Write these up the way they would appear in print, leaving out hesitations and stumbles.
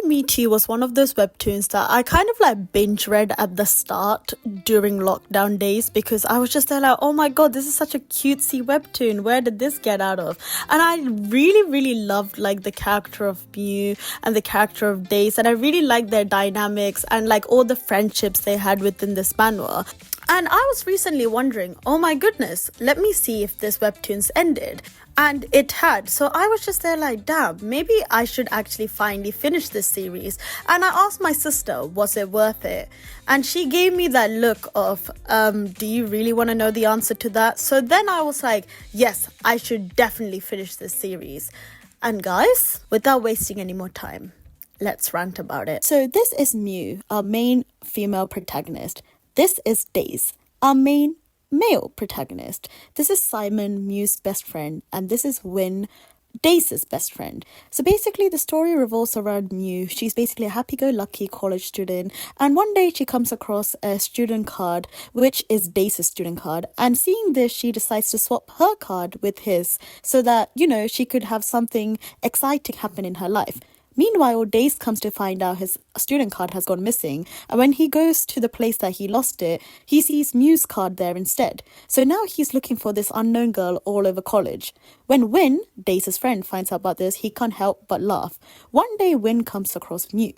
Me Too was one of those webtoons that I kind of like binge read at the start during lockdown days because I was just there like, oh my god, this is such a cutesy webtoon. Where did this get out of? And I really loved like the character of Mew and the character of Days, and I really liked their dynamics and like all the friendships they had within this manual. And I was recently wondering, oh my goodness, let me see if this webtoon's ended. And it had. So I was just there like, damn, maybe I should actually finally finish this series. And I asked my sister, was it worth it? And she gave me that look of, do you really want to know the answer to that? So then I was like, yes, I should definitely finish this series. And guys, without wasting any more time, let's rant about it. So this is Mew, our main female protagonist. This is Days, our main male protagonist. This is Simon, Mew's best friend, and this is Win, Dace's best friend. So basically the story revolves around Mew. She's basically a happy-go-lucky college student, and one day she comes across a student card, which is Dace's student card, and seeing this she decides to swap her card with his so that, you know, she could have something exciting happen in her life. Meanwhile, Dace comes to find out his student card has gone missing, and when he goes to the place that he lost it, he sees Mew's card there instead. So now he's looking for this unknown girl all over college. When Win, Dace's friend, finds out about this, he can't help but laugh. One day, Win comes across Mew,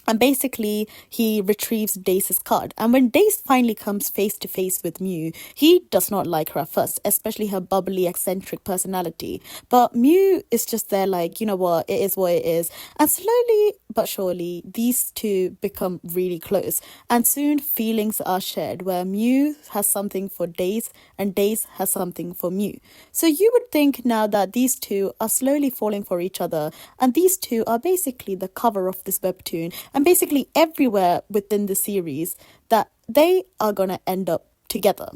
and basically he retrieves Dace's card. And when Dace finally comes face to face with Mew, he does not like her at first, especially her bubbly, eccentric personality. But Mew is just there like, you know what it is. And slowly but surely, these two become really close. And soon feelings are shared where Mew has something for Dace and Dace has something for Mew. So you would think now that these two are slowly falling for each other. And these two are basically the cover of this webtoon. And basically everywhere within the series that they are going to end up together.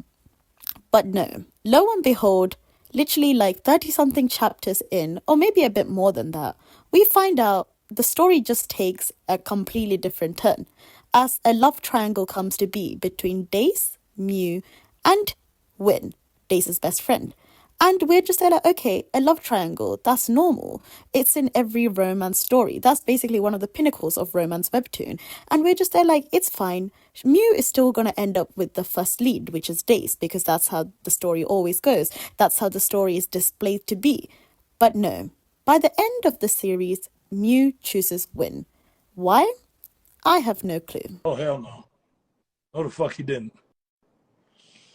But no, lo and behold, literally like 30-something chapters in, or maybe a bit more than that, we find out the story just takes a completely different turn as a love triangle comes to be between Dace, Mew, and Win, Dace's best friend. And we're just there like, okay, a love triangle, that's normal. It's in every romance story. That's basically one of the pinnacles of romance webtoon. And we're just there like, it's fine. Mew is still going to end up with the first lead, which is Dace, because that's how the story always goes. That's how the story is displayed to be. But no, by the end of the series, Mew chooses Win. Why? I have no clue. Oh, hell no. No the fuck he didn't.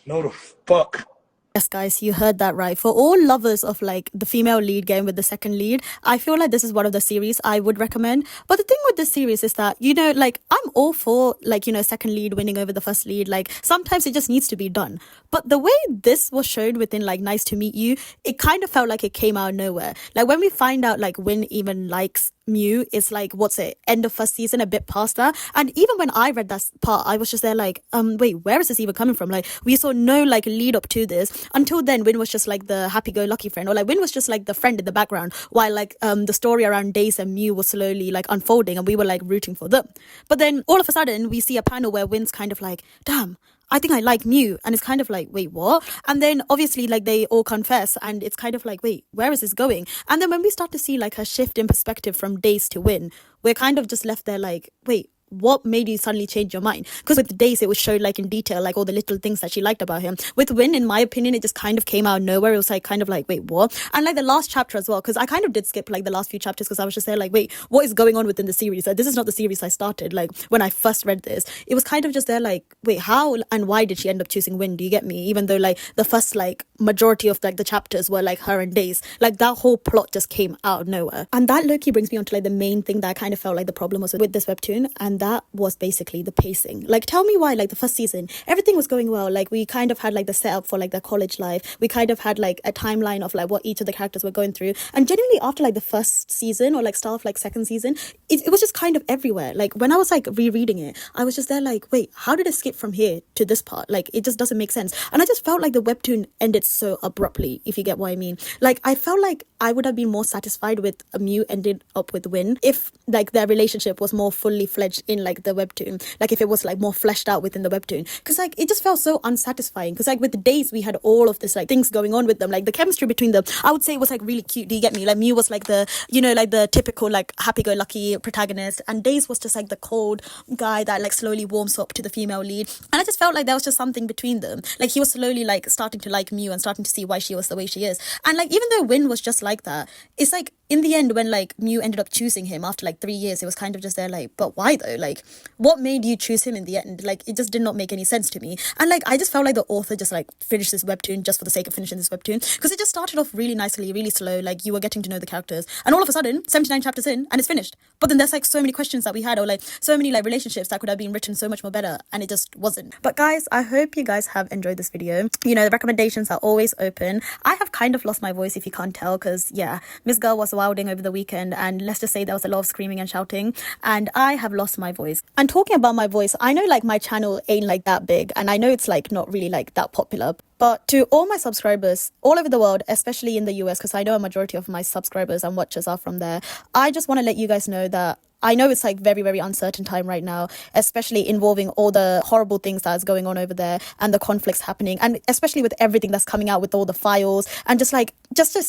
No the fuck. Yes, guys, you heard that right. For all lovers of like the female lead game with the second lead, I feel like this is one of the series I would recommend. But the thing with this series is that, you know, like I'm all for like, you know, second lead winning over the first lead. Like sometimes it just needs to be done. But the way this was showed within like Nice to Meet You, it kind of felt like it came out of nowhere. Like when we find out like Win even likes Mew, it's like, what's it, end of first season, a bit past that. And even when I read that part, I was just there like, wait, where is this even coming from? Like we saw no like lead up to this. Until then, Win was just like the happy-go-lucky friend, or like Win was just like the friend in the background, while like the story around Dace and Mew was slowly like unfolding, and we were like rooting for them. But then all of a sudden, we see a panel where Win's kind of like, damn, I think I like Mew, and it's kind of like, wait, what? And then obviously like they all confess, and it's kind of like, wait, where is this going? And then when we start to see like her shift in perspective from Dace to Win, we're kind of just left there like, wait, what made you suddenly change your mind? Because with Dace, it was showed like in detail, like all the little things that she liked about him. With Win, in my opinion, it just kind of came out of nowhere. It was like kind of like, wait, what? And like the last chapter as well, because I kind of did skip like the last few chapters because I was just there like, wait, what is going on within the series? Like, this is not the series I started. Like when I first read this, it was kind of just there like, wait, how and why did she end up choosing Win? Do you get me? Even though like the first like majority of like the chapters were like her and Dace, like that whole plot just came out of nowhere. And that low-key brings me on to like the main thing that I kind of felt like the problem was with this webtoon, and that was basically the pacing. Like tell me why like the first season everything was going well, like we kind of had like the setup for like the college life, we kind of had like a timeline of like what each of the characters were going through, and genuinely after like the first season or like start of like second season, it was just kind of everywhere. Like when I was like rereading it, I was just there like, wait, how did it skip from here to this part? Like it just doesn't make sense. And I just felt like the webtoon ended so abruptly, if you get what I mean. Like I felt like I would have been more satisfied with Mew ended up with Win if like their relationship was more fully fledged in like the webtoon, like if it was like more fleshed out within the webtoon, because like it just felt so unsatisfying. Because like with the days we had all of this like things going on with them, like the chemistry between them, I would say was like really cute. Do you get me? Like Mew was like the, you know, like the typical like happy-go-lucky protagonist, and Days was just like the cold guy that like slowly warms up to the female lead. And I just felt like there was just something between them. Like he was slowly like starting to like Mew and starting to see why she was the way she is. And like even though Win was just like that, it's like in the end when like Mew ended up choosing him after like 3 years, it was kind of just there like, but why though? Like what made you choose him in the end? Like it just did not make any sense to me. And like I just felt like the author just like finished this webtoon just for the sake of finishing this webtoon, because it just started off really nicely, really slow, like you were getting to know the characters, and all of a sudden 79 chapters in and it's finished. But then there's like so many questions that we had, or like so many like relationships that could have been written so much more better, and it just wasn't. But guys, I hope you guys have enjoyed this video. You know, the recommendations are always open. I have kind of lost my voice if you can't tell, because yeah, Miss Girl was wilding over the weekend, and let's just say there was a lot of screaming and shouting, and I have lost my voice. And talking about my voice, I know like my channel ain't like that big, and I know it's like not really like that popular, but to all my subscribers all over the world, especially in the US, because I know a majority of my subscribers and watchers are from there, I just want to let you guys know that I know it's like very, very uncertain time right now, especially involving all the horrible things that's going on over there and the conflicts happening, and especially with everything that's coming out with all the files and just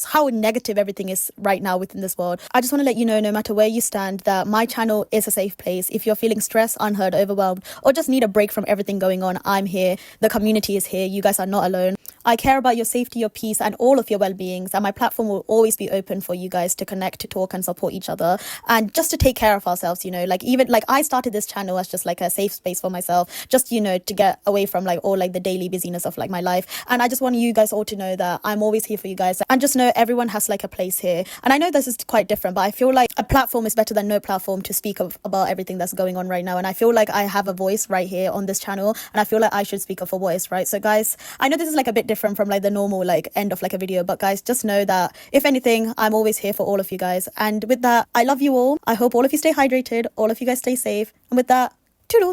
how negative everything is right now within this world. I just want to let you know, no matter where you stand, that my channel is a safe place. If you're feeling stressed, unheard, overwhelmed, or just need a break from everything going on, I'm here. The community is here. You guys are not alone. I care about your safety, your peace, and all of your well-beings, and my platform will always be open for you guys to connect, to talk, and support each other, and just to take care of ourselves, you know, like even like I started this channel as just like a safe space for myself, just, you know, to get away from like all like the daily busyness of like my life. And I just want you guys all to know that I'm always here for you guys, and just know everyone has like a place here. And I know this is quite different, but I feel like a platform is better than no platform to speak about everything that's going on right now. And I feel like I have a voice right here on this channel, and I feel like I should speak up for voice, right? So guys, I know this is like a bit different from like the normal like end of like a video, but guys, just know that if anything, I'm always here for all of you guys. And with that, I love you all. I hope all of you stay hydrated, all of you guys stay safe, and with that,